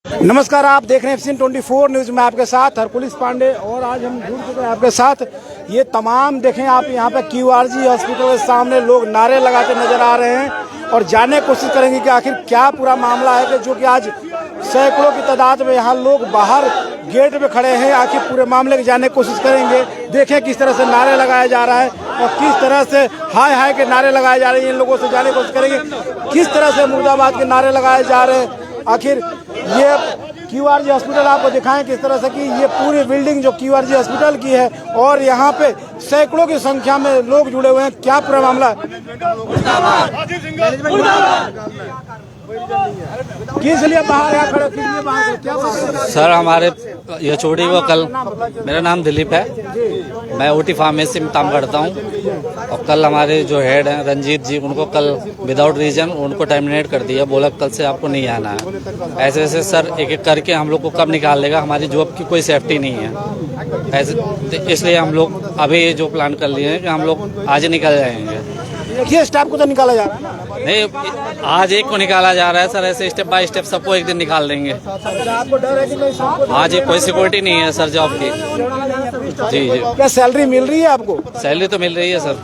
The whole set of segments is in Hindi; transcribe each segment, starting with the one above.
नमस्कार, आप देख रहे हैं FC24 न्यूज में आपके साथ हरकुलिस पांडे। और आज हम जुड़ चुके हैं आपके साथ। ये तमाम देखें आप यहाँ पे QRG हॉस्पिटल के सामने लोग नारे लगाते नजर आ रहे हैं और जानने की कोशिश करेंगे कि आखिर क्या पूरा मामला है कि जो कि आज सैकड़ों की तादाद में यहाँ लोग बाहर गेट पे खड़े हैं। आखिर पूरे मामले की जानने की कोशिश करेंगे। देखें किस तरह से नारे लगाया जा रहा है और किस तरह से हाय हाय के नारे लगाए जा रहे हैं। इन लोगों से जानने की कोशिश करेंगे किस तरह से मुर्दाबाद के नारे लगाए जा रहे हैं। आखिर ये QRG हॉस्पिटल आपको दिखाएं किस तरह से कि ये पूरी बिल्डिंग जो QRG हॉस्पिटल की है और यहाँ पे सैकड़ों की संख्या में लोग जुड़े हुए हैं। क्या पूरा मामला किस लिए बाहर यहाँ खड़े, किस लिए बाहर क्या सर? हमारे ये छोटी वो कल, मेरा नाम दिलीप है, मैं OT फार्मेसी में काम करता हूँ। और कल हमारे जो हेड हैं रंजीत जी, उनको कल विदाउट रीजन उनको टर्मिनेट कर दिया। बोला कल से आपको नहीं आना है। ऐसे ऐसे सर एक एक करके हम लोग को कब निकाल देगा, हमारी जॉब की कोई सेफ्टी नहीं है। ऐसे इसलिए हम लोग अभी जो प्लान कर लिए हैं कि हम लोग आज निकल जाएंगे। देखिए स्टाफ को तो निकाला जा रहा है नहीं, आज एक को निकाला जा रहा है सर। ऐसे स्टेप बाय स्टेप सबको एक दिन निकाल देंगे। आपको डर है कि आज ये कोई सिक्योरिटी नहीं है सर जॉब की। जी जी। क्या सैलरी मिल रही है आपको? सैलरी तो मिल रही है सर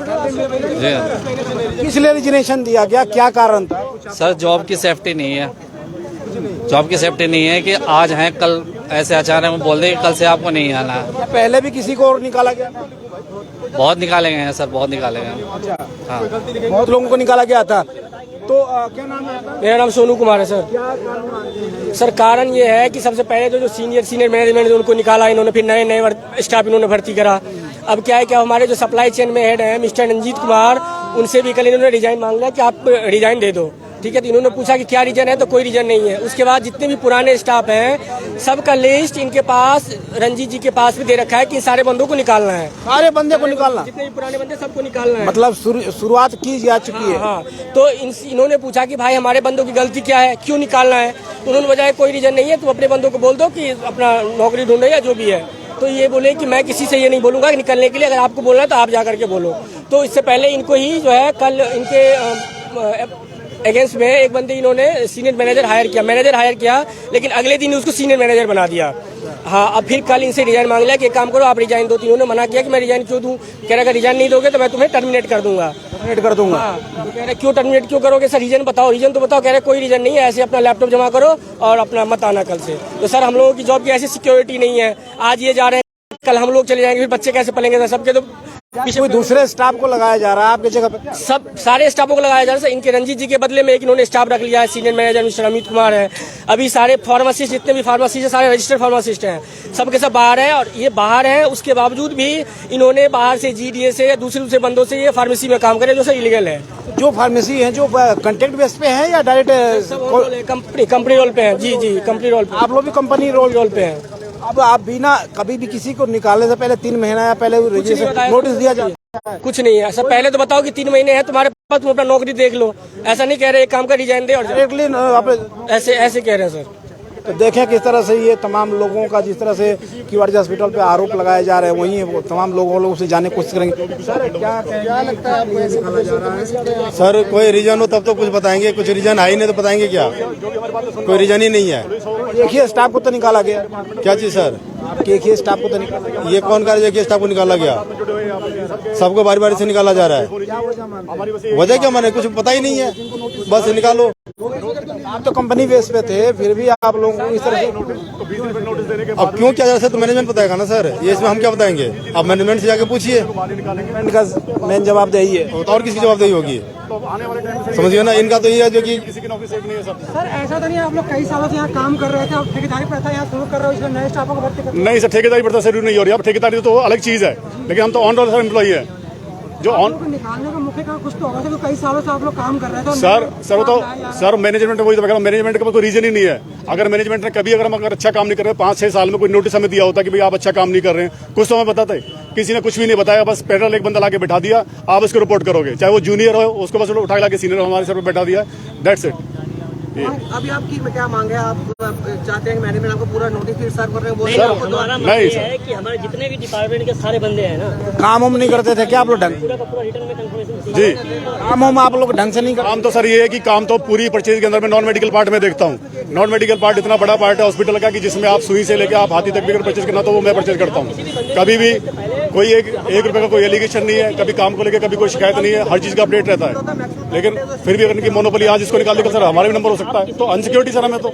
जी। किस लिए रिजनेशन दिया गया, क्या कारण था? सर जॉब की सेफ्टी नहीं है। जॉब की सेफ्टी नहीं है कि आज हैं कल ऐसे अचानक बोल दे कल से आपको नहीं आना है। पहले भी किसी को और निकाला गया? बहुत निकाले गए हैं सर, बहुत निकाले गए हैं। हाँ, बहुत लोगों को निकाला गया था। तो क्या नाम है? मेरा नाम सोनू कुमार है सर। सर कारण ये है कि सबसे पहले जो सीनियर मैनेजमेंट उनको निकाला इन्होंने, फिर नए नए स्टाफ इन्होंने भर्ती करा। अब क्या है कि हमारे जो सप्लाई चेन में हेड हैं मिस्टर रंजीत कुमार, उनसे भी कल इन्होंने रिजाइन मांग लिया कि आप रिजाइन दे दो। ठीक है, तो इन्होंने पूछा कि क्या रीजन है, तो कोई रीजन नहीं है। उसके बाद जितने भी पुराने स्टाफ हैं सबका लिस्ट इनके पास रंजीत जी के पास भी दे रखा है कि सारे बंदों को निकालना है। सारे बंदे को निकालना, जितने भी पुराने बंदे सबको निकालना है। मतलब शुरुआत की जा चुकी है। हाँ, तो इन्होंने पूछा कि भाई हमारे बंदों की गलती क्या है, क्यों निकालना है। तो उन्होंने बताया कोई रीजन नहीं है, तुम अपने बंदों को बोल दो कि अपना नौकरी ढूंढे या जो भी है। तो ये बोले कि मैं किसी से ये नहीं बोलूंगा कि निकलने के लिए, अगर आपको बोलना है तो आप जाकर के बोलो। तो इससे पहले इनको ही जो है कल इनके अगेंस्ट में एक बंदे इन्होंने सीनियर मैनेजर हायर किया, लेकिन अगले दिन उसको सीनियर मैनेजर बना दिया। हाँ, अब फिर कल इनसे रिजाइन मांग लिया कि एक काम करो आप रिजाइन दो। इन्होंने मना किया कि मैं रिजाइन क्यों दूं। कह रहा अगर रिजाइन नहीं दोगे तो मैं तुम्हें टर्मिनेट कर दूंगा। हाँ, तो कह रहे क्यों टर्मिनेट क्यों करोगे सर, रीजन बताओ। रीजन तो बताओ। कह रहे कोई रीजन नहीं है, ऐसे अपना लैपटॉप जमा करो और अपना मत आना कल से। तो सर हम लोगों की जॉब की ऐसी सिक्योरिटी नहीं है। आज ये जा रहे हैं, कल हम लोग चले जाएंगे, फिर बच्चे कैसे पलेंगे सर? सबके तो कोई दूसरे स्टाफ को लगाया जा रहा है आपकी जगह पे? सब सारे स्टाफों को लगाया जा रहा है। इनके रंजीत जी के बदले में एक इन्होंने स्टाफ रख लिया है, senior manager mister Amit Kumar है। अभी सारे फार्मासिस्ट, जितने भी फार्मासिस्ट है सारे रजिस्टर्ड फार्मासिस्ट हैं, सबके सब बाहर हैं। और ये बाहर हैं, उसके बावजूद भी इन्होंने बाहर से GDA से या दूसरे बंदों से ये फार्मेसी में काम करे, जो सर इलीगल है। जो फार्मेसी है जो कॉन्ट्रैक्ट बेस पे है या डायरेक्ट कंपनी रोल पे है? जी जी, कंपनी रोल पे। आप लोग भी कंपनी रोल पे हैं। अब आप बिना कभी भी किसी को निकालने से पहले 3 महीना या पहले नोटिस दिया जाए? कुछ नहीं है सर। पहले तो बताओ कि 3 महीने हैं तुम्हारे पास, तुम अपना नौकरी देख लो। ऐसा नहीं कह रहे एक काम का रिजाइन दे और ऐसे कह रहे हैं सर। तो देखें किस तरह से ये तमाम लोगों का, जिस तरह से QRG हॉस्पिटल पे आरोप लगाए जा रहे हैं, वहीं वो तमाम लोगों से जानने की कोशिश करेंगे। सर क्या लगता है आपको ऐसे निकाला जा रहा है? सर कोई रीजन हो तब तो कुछ बताएंगे, कुछ रीजन है ही नहीं तो बताएंगे क्या? कोई रीजन ही नहीं है। एक ही स्टाफ को तो निकाला गया। क्या चीज सर? एक ही स्टाफ को तो निकाला गया। ये कौन कार्य है? स्टाफ को निकाला गया, सबको बारी बारी से निकाला जा रहा है। वजह क्या माने, कुछ पता ही नहीं है, बस निकालो। आप तो कंपनी बेस पे थे, फिर भी आप लोगों को इस तरह से अब क्यों क्या जा रहा है तो मैनेजमेंट बताएगा ना सर, ये इसमें हम क्या बताएंगे? आप मैनेजमेंट से जाके पूछिए, इनका मेन जवाबदेही है। और किसकी जवाबदेही होगी? समझिए ना, इनका तो ये है जो कि सर ऐसा तो नहीं, आप लोग कई सालों से यहाँ काम कर रहे थे, आप ठेकेदारी प्रथा यहाँ शुरू कर रहे हो, इसमें नए स्टाफों को भर्ती कर? नहीं सर, ठेकेदारी प्रथा शुरू नहीं हो रही है। अब ठेकेदारी तो अलग चीज है, लेकिन हम तो ऑन रोल एम्प्लॉई है जो ऑन निकालने का मुख्य कारण कुछ तो होगा सर, कई सालों से आप लोग काम कर रहे थे। सर मैनेजमेंट वही तो, मैनेजमेंट का कोई रीजन ही नहीं है। अगर मैनेजमेंट ने कभी अगर अच्छा काम नहीं कर रहे 5-6 साल में कोई नोटिस हमें दिया होता कि भाई आप अच्छा काम नहीं कर रहे हैं, कुछ तो हमें बताते। किसी ने कुछ भी नहीं बताया, बस पेट्रोल एक बंदा लाके बैठा दिया, आप उसको रिपोर्ट करोगे, चाहे वो जूनियर हो उसको बस उठा लाके सीनियर हमारे सर पर बैठा दिया, दैट्स इट। अभी आपकी क्या मांग है? आप चाहते हैं मैनेजमेंट आपको पूरा नोटिस सर्व कर रहे हैं? नहीं सर, कि हमारे जितने भी डिपार्टमेंट के सारे बंदे हैं ना, काम हम नहीं करते थे क्या आप लोग ढंग? पूरा का पूरा रिटर्न में कंफर्मेशन जी काम हम आप लोग ढंग से नहीं करते? काम तो सर ये है कि काम तो पूरी परचेज के अंदर मैं नॉन मेडिकल पार्ट में देखता हूँ, नॉन मेडिकल पार्ट इतना बड़ा पार्ट है हॉस्पिटल का कि जिसमें आप सुई से लेकर आप हाथी तक भी अगर परचेज करना तो वो मैं परचेज करता हूँ। कभी भी कोई एक रुपए का कोई एलिगेशन नहीं है, कभी काम को लेकर कभी कोई शिकायत नहीं है, हर चीज का अपडेट रहता है। लेकिन फिर भी अगर इनकी मोनोपोली आज इसको निकाल देगा सर हमारा भी नंबर हो सकता है, तो अनसिक्योरिटी सर हमें तो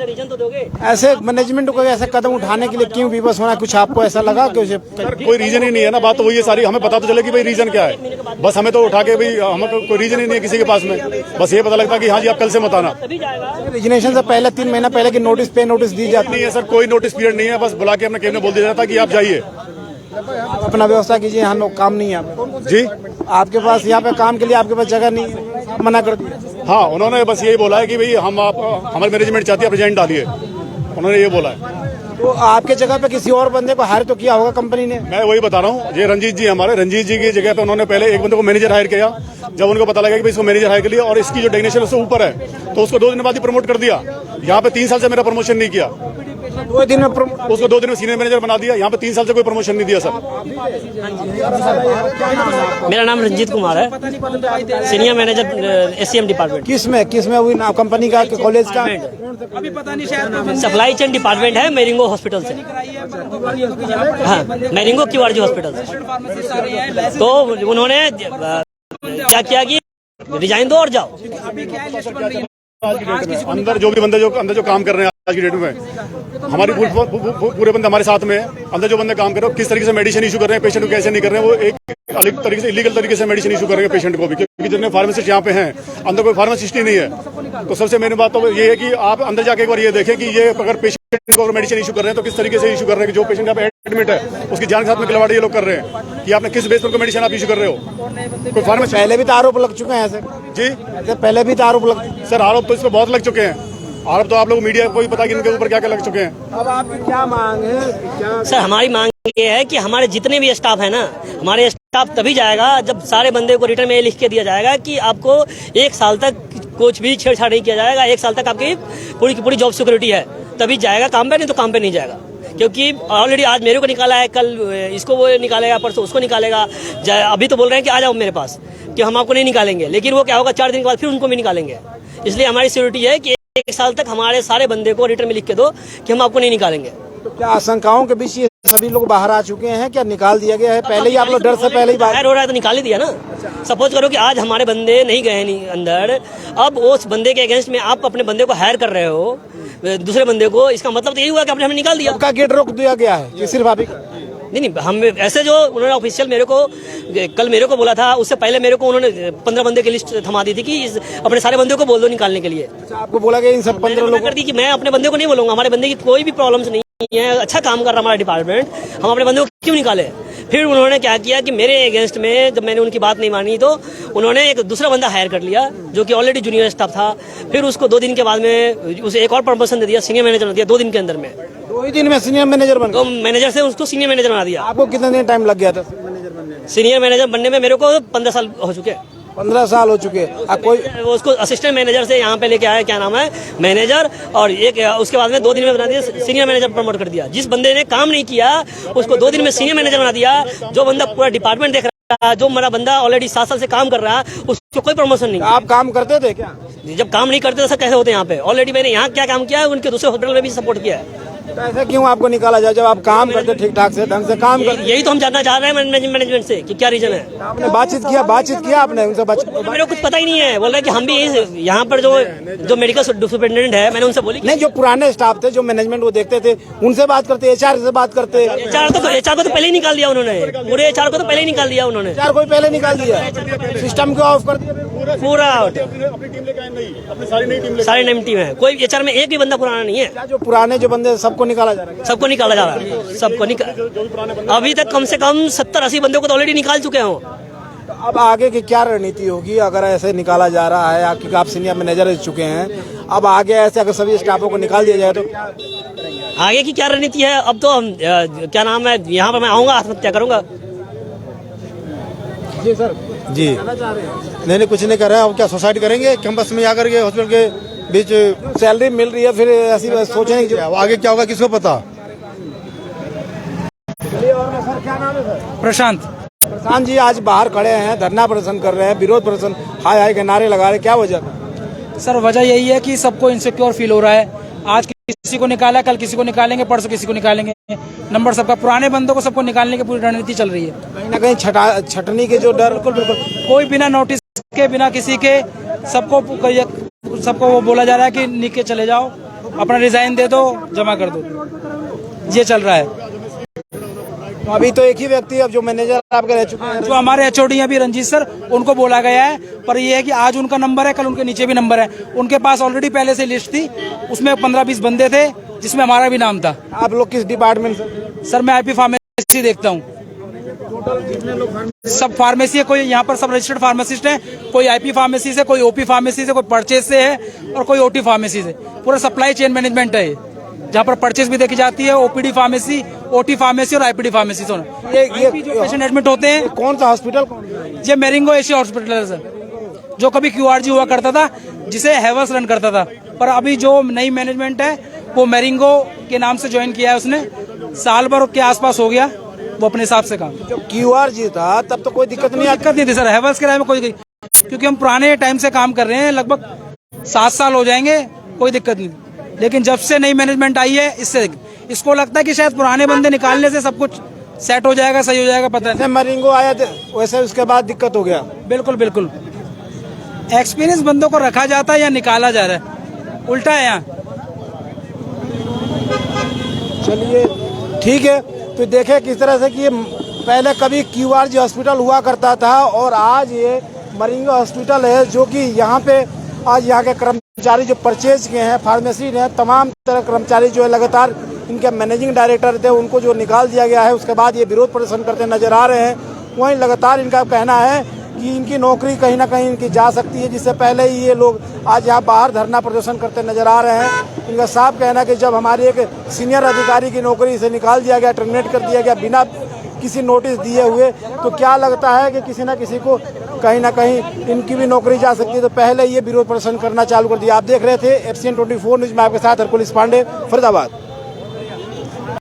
ऐसे मैनेजमेंट को ऐसे कदम उठाने के लिए क्यों विवश होना, कुछ आपको ऐसा लगा कि उसे सर कोई रीजन ही नहीं है ना, बात तो वही है सारी, हमें पता तो चले कि भाई रीजन क्या है, बस हमें तो उठा के भाई हमें कोई रीजन ही नहीं है किसी के पास में, बस ये पता लगता है कि हाँ जी आप कल से मत आना। रिजनेशन से पहले 3 महीना पहले की नोटिस दी जाती नहीं है सर, कोई नोटिस पीरियड नहीं है, बस बुला के अपने केबिन में बोल दिया जाता है कि आप जाइए। आप अपना व्यवस्था कीजिए, यहाँ लोग काम नहीं है जी आपके पास, यहाँ पे काम के लिए आपके पास जगह नहीं है, मना कर दिया। हाँ, उन्होंने बस यही बोला है कि भाई हम आप हमारे मैनेजमेंट चाहती है प्रेजेंट डालिए, उन्होंने ये बोला है। तो आपके जगह पे किसी और बंदे को हायर तो किया होगा कंपनी ने? मैं वही बता रहा हूँ, ये रंजीत जी हमारे, रंजीत जी की जगह पे उन्होंने पहले एक बंदे को मैनेजर हायर किया, जब उनको पता लगा कि भाई इसको मैनेजर हायर कर लिया और इसकी जो डेग्नेशन उससे ऊपर है तो उसको 2 दिन बाद ही प्रमोट कर दिया। यहाँ पे 3 साल से मेरा प्रमोशन नहीं किया, 2 दिन में promote- उसको 2 दिन में सीनियर मैनेजर बना दिया, यहाँ पे 3 साल से कोई प्रमोशन नहीं दिया सर। मेरा नाम रंजीत कुमार है, सीनियर मैनेजर SCM डिपार्टमेंट, किस में हुई ना, कंपनी का कॉलेज का? सप्लाई चेन डिपार्टमेंट है, मेरिंगो हॉस्पिटल से। हाँ, मेरिंगो QRG हॉस्पिटल से। तो उन्होंने क्या किया कि रिजाइन दो और जाओ। अंदर जो भी बंदे जो अंदर जो काम कर रहे हैं आज की डेट में, हमारी पूरे बंदे हमारे साथ में है, अंदर जो बंदे काम कर रहे हैं किस तरीके से मेडिसिन इशू कर रहे हैं, पेशेंट को कैसे नहीं कर रहे हैं, वो एक अलग तरीके से इलीगल तरीके से मेडिसिन इशू कर रहे हैं पेशेंट को भी, क्योंकि जितने फार्मासिस्ट यहाँ पे हैं अंदर कोई फार्मासिस्ट ही नहीं है। तो सबसे मेन बात तो ये है कि आप अंदर जाके एक बार ये देखें कि ये अगर पेशेंट को मेडिसिन इशू कर रहे हैं तो किस तरीके से इशू कर रहे हैं कि जो पेशेंट यहाँ पे एडमिट है उसकी जान के साथ में खिलवाड़ ये लोग कर रहे हैं कि आपने किस बेस पर मेडिसिन आप इशू कर रहे हो। कोई फार्मासिस्ट पहले भी तो आरोप लग चुके हैं ऐसे जी ऐसे पहले भी तो आरोप लग। सर, आरोप तो इसको बहुत लग चुके हैं, आरोप तो आप लोग मीडिया को ही पता कि इनके ऊपर क्या क्या लग चुके हैं। अब आपकी क्या मांग है? क्या सर हमारी मांग ये है कि हमारे जितने भी स्टाफ है ना, हमारे स्टाफ तभी जाएगा जब सारे बंदे को रिटर्न में लिख के दिया जाएगा कि आपको 1 साल तक कुछ भी छेड़छाड़ नहीं किया जाएगा, 1 साल तक आपकी पूरी की पूरी जॉब सिक्योरिटी है, तभी जाएगा काम पे, नहीं तो काम पे नहीं जाएगा। क्योंकि ऑलरेडी आज मेरे को निकाला है, कल इसको वो निकालेगा, परसों उसको निकालेगा। अभी तो बोल रहे हैं कि आ जाओ मेरे पास, कि हम आपको नहीं निकालेंगे, लेकिन वो क्या होगा 4 दिन के बाद फिर उनको भी निकालेंगे। इसलिए हमारी सिक्योरिटी है कि 1 साल तक हमारे सारे बंदे को रिटर्न में लिख के दो कि हम आपको नहीं निकालेंगे। तो क्या आशंकाओं के बीच ये सभी लोग बाहर आ चुके हैं, क्या निकाल दिया गया है? पहले ही आप लोग डर से पहले ही बाहर हायर हो रहा है तो निकाल ही दिया ना। सपोज करो कि आज हमारे बंदे नहीं गए नहीं अंदर, अब उस बंदे के अगेंस्ट में आप अपने बंदे को हायर कर रहे हो दूसरे बंदे को, इसका मतलब तो यही हुआ कि आपने हमें निकाल दिया। आपका गेट रोक दिया गया है कि सिर्फ आप ही? नहीं, हम ऐसे जो उन्होंने ऑफिशियल मेरे को कल मेरे को बोला था, उससे पहले मेरे को उन्होंने 15 बंदे की लिस्ट थमा दी थी कि अपने सारे बंदों को बोल दो निकालने के लिए। आपको बोला गया इन सब 15 लोगों कर दी कि मैं अपने बंदे को नहीं बोलूंगा, हमारे बंदे की कोई भी प्रॉब्लम्स नहीं है, अच्छा काम कर रहा हमारा डिपार्टमेंट, हम अपने बंदे को क्यों निकाले। फिर उन्होंने क्या किया कि मेरे अगेंस्ट में जब मैंने उनकी बात नहीं मानी तो उन्होंने एक दूसरा बंदा हायर कर लिया जो कि ऑलरेडी जूनियर स्टाफ था। फिर उसको 2 दिन के बाद में उसे एक और प्रमोशन दे दिया, सीनियर मैनेजर बना दिया 2 दिन के अंदर में। 2 ही दिन में सीनियर मैनेजर बन तो मैनेजर से उसको सीनियर मैनेजर बना दिया। आपको कितने दिन टाइम लग गया था? सीनियर मैनेजर बनने में मेरे को 15 साल हो चुके हैं। 15 साल हो चुके हैं। कोई उसको असिस्टेंट मैनेजर से यहाँ पे लेके आया, क्या नाम है, मैनेजर, और एक उसके बाद में 2 दिन में बना दिया सीनियर मैनेजर प्रमोट कर दिया। जिस बंदे ने काम नहीं किया उसको 2 दिन में सीनियर मैनेजर बना दिया। जो बंदा पूरा डिपार्टमेंट देख रहा है, जो मेरा बंदा ऑलरेडी 7 साल से काम कर रहा है, उसको कोई प्रमोशन नहीं। आप काम करते थे क्या? जब काम नहीं करते तो कैसे होते यहाँ पे? ऑलरेडी मैंने यहाँ क्या काम किया है, उनके दूसरे हॉस्पिटल में भी सपोर्ट किया है। तो ऐसा क्यों आपको निकाला जाए जब आप काम करते ठीक ठाक से ढंग से काम करते? यही तो हम जानना चाह रहे हैं मैनेजमेंट से कि क्या रीजन है। आपने बातचीत किया आपने उनसे? मेरे को कुछ पता ही नहीं है। बोल रहे कि हम भी यहाँ पर जो मेडिकल सुपरिटेंडेंट है, मैंने उनसे बोली नहीं, जो पुराने स्टाफ थे जो मैनेजमेंट को देखते थे उनसे बात करते, HR से बात करते। HR को तो पहले ही निकाल दिया उन्होंने, पूरे HR को तो पहले ही निकाल दिया उन्होंने। HR को पहले निकाल दिया, सिस्टम को ऑफ कर दिया पूरा आउट। अपनी टीम लेके आए नहीं, अपनी सारी नई टीम सारी नई टीम है, कोई HR में एक भी बंदा पुराना नहीं है। क्या जो पुराने जो बंदे सबको निकाला जा रहा है? सबको निकाला जा रहा है, सबको निकाल। अभी तक कम से कम 70-80 बंदों को तो ऑलरेडी निकाल चुके हो। तो अब आगे की क्या रणनीति होगी अगर ऐसे निकाला जा रहा है? क्योंकि आप सीनियर मैनेजर रह चुके हैं, अब आगे ऐसे अगर सभी स्टाफों को निकाल दिया जाए तो आगे की क्या रणनीति है? अब तो हम क्या नाम है, यहाँ पर मैं आऊंगा, आत्महत्या करूंगा। जी सर जी नहीं कुछ नहीं कर रहे हैं। अब क्या सुसाइड करेंगे कैंपस में आकर के हॉस्पिटल के बीच? सैलरी मिल रही है, फिर ऐसी सोचेंगे कि आगे क्या होगा किसको पता। सर क्या नाम है सर? प्रशांत। प्रशांत जी आज बाहर खड़े हैं, धरना प्रदर्शन कर रहे हैं, विरोध प्रदर्शन, हाय हाय के नारे लगा रहे हैं, क्या वजह? सर वजह यही है कि सबको इनसिक्योर फील हो रहा है। आज किसी को निकाला, कल किसी को निकालेंगे, परसों किसी को निकालेंगे। नंबर सबका, पुराने बंदों को सबको निकालने की पूरी रणनीति चल रही है। कहीं ना कहीं छटनी के जो डर, बिल्कुल बिल्कुल, कोई बिना नोटिस के, बिना किसी के, सबको वो बोला जा रहा है कि निक के चले जाओ, अपना रिजाइन दे दो, जमा कर दो। ये चल रहा है। तो अभी तो एक ही व्यक्ति अब जो मैनेजर आपके रह चुके हैं, जो हमारे एचओडी अभी रंजीत सर, उनको बोला गया है, पर ये है कि आज उनका नंबर है, कल उनके नीचे भी नंबर है। उनके पास ऑलरेडी पहले से लिस्ट थी, उसमें 15-20 बंदे थे, जिसमें हमारा भी नाम था। आप लोग किस डिपार्टमेंट से? सर मैं आईपी फार्मेसी देखता हूँ। सब फार्मेसी है, कोई यहाँ पर सब रजिस्टर्ड फार्मासिस्ट हैं, कोई आईपी फार्मेसी से, कोई ओपी फार्मेसी से, कोई परचेज से है और कोई ओटी फार्मेसी से। पूरा सप्लाई चेन मैनेजमेंट है, जहाँ पर परचेज भी देखी जाती है, ओपीडी फार्मेसी, ओटी फार्मेसी और आईपीडी फार्मेसी। ये जो पेशेंट एडमिट होते हैं, कौन सा हॉस्पिटल? ये मेरिंगो एशिया हॉस्पिटल है सर, जो कभी क्यूआरजी हुआ करता था, जिसे हैवल्स रन करता था। पर अभी जो नई मैनेजमेंट है, वो मेरिंगो के नाम से ज्वाइन किया है उसने, साल भर के आसपास हो गया, वो अपने हिसाब से काम। जब क्यूआरजी था तब तो कोई दिक्कत नहीं थी सर, हैवल्स के राय में कोई, क्योंकि हम पुराने टाइम से काम कर रहे हैं, लगभग 7 साल हो जाएंगे, कोई दिक्कत नहीं। लेकिन जब से नई मैनेजमेंट आई है, इसको लगता है कि शायद पुराने बंदे निकालने से सब कुछ सेट हो जाएगा, सही हो जाएगा, पता नहीं। मरिंगो आया वैसे उसके बाद दिक्कत हो गया। बिल्कुल बिल्कुल, एक्सपीरियंस बंदों को रखा जाता है या निकाला जा रहा है, उल्टा है यहाँ। चलिए ठीक है, तो देखे किस तरह से कि ये पहले कभी क्यूआरजी हॉस्पिटल हुआ करता था और आज ये मरिंगो हॉस्पिटल है, जो कि यहाँ पे आज यहाँ के कर्मचारी जो परचेज के हैं, फार्मेसी हैं, तमाम तरह कर्मचारी जो है लगातार इनके मैनेजिंग डायरेक्टर थे, उनको जो निकाल दिया गया है, उसके बाद ये विरोध प्रदर्शन करते नजर आ रहे हैं। वहीं लगातार इनका कहना है कि इनकी नौकरी कहीं ना कहीं इनकी जा सकती है, जिससे पहले ही ये लोग आज यहाँ बाहर धरना प्रदर्शन करते नजर आ रहे हैं। इनका साफ कहना है कि जब हमारे एक सीनियर अधिकारी की नौकरी से निकाल दिया गया, टर्मिनेट कर दिया गया बिना किसी नोटिस दिए हुए, तो क्या लगता है कि किसी न किसी को कहीं ना कहीं इनकी भी नौकरी जा सकती है। तो पहले ये विरोध प्रदर्शन करना चालू कर दिया। आप देख रहे थे FCN 24 न्यूज में आपके साथ हरकुलिस पांडे, फरीदाबाद।